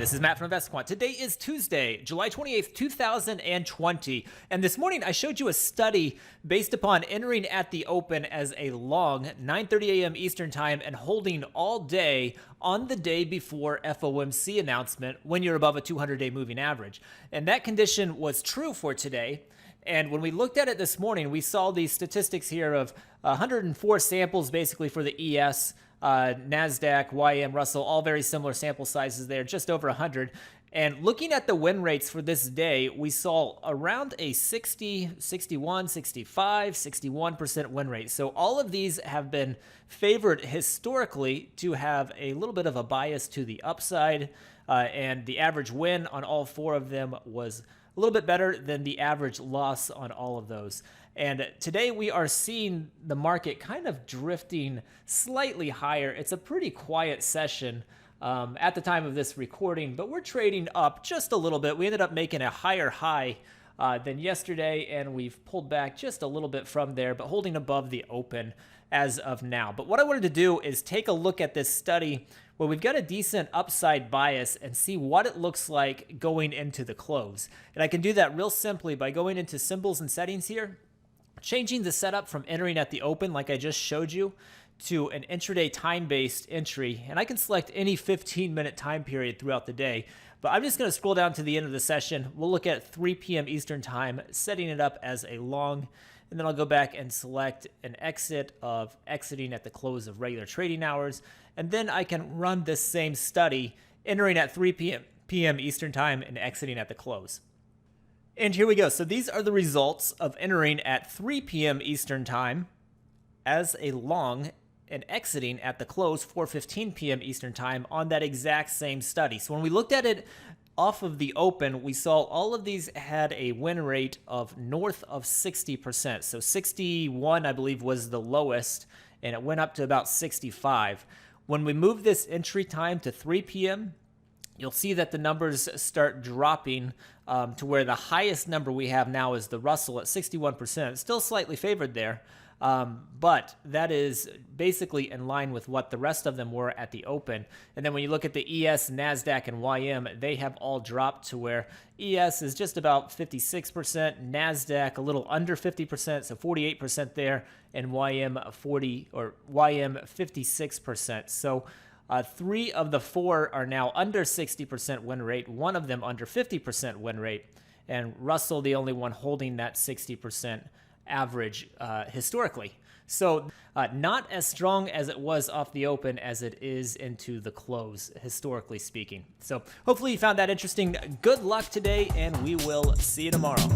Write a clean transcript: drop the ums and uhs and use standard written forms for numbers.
This is Matt from InvestiQuant. Today is Tuesday, July 28th, 2020. And this morning I showed you a study based upon entering at the open as a long, 9:30 a.m. Eastern time, and holding all day on the day before FOMC announcement when you're above a 200-day moving average. And that condition was true for today. And when we looked at it this morning, we saw these statistics here of 104 samples basically for the ES, NASDAQ, YM, Russell, all very similar sample sizes there, just over 100. And looking at the win rates for this day, we saw around a 60, 61, 65, 61% win rate. So all of these have been favored historically to have a little bit of a bias to the upside. And the average win on all four of them was a little bit better than the average loss on all of those. And today we are seeing the market kind of drifting slightly higher. It's a pretty quiet session at the time of this recording, but we're trading up just a little bit. We ended up making a higher high than yesterday, and we've pulled back just a little bit from there, but holding above the open as of now. But what I wanted to do is take a look at this study where we've got a decent upside bias and see what it looks like going into the close. And I can do that real simply by going into symbols and settings here, changing the setup from entering at the open like I just showed you to an intraday time-based entry. And I can select any 15-minute time period throughout the day. But I'm just going to scroll down to the end of the session. We'll look at 3 p.m. Eastern time, setting it up as a long. And then I'll go back and select an exit of exiting at the close of regular trading hours. And then I can run this same study, entering at 3 p.m. Eastern time and exiting at the close. And here we go. So these are the results of entering at 3 p.m. Eastern time as a long and exiting at the close 4:15 p.m. Eastern time on that exact same study. So when we looked at it off of the open, we saw all of these had a win rate of north of 60%. So 61, I believe, was the lowest, and it went up to about 65. When we move this entry time to 3 p.m., you'll see that the numbers start dropping to where the highest number we have now is the Russell at 61%. It's still slightly favored there, but that is basically in line with what the rest of them were at the open. And then when you look at the ES, NASDAQ, and YM, they have all dropped to where ES is just about 56%, NASDAQ a little under 50%, so 48% there, and YM 56%. So 3 of the 4 are now under 60% win rate, 1 of them under 50% win rate, and Russell the only one holding that 60% average historically. So not as strong as it was off the open as it is into the close, historically speaking. So hopefully you found that interesting. Good luck today, and we will see you tomorrow.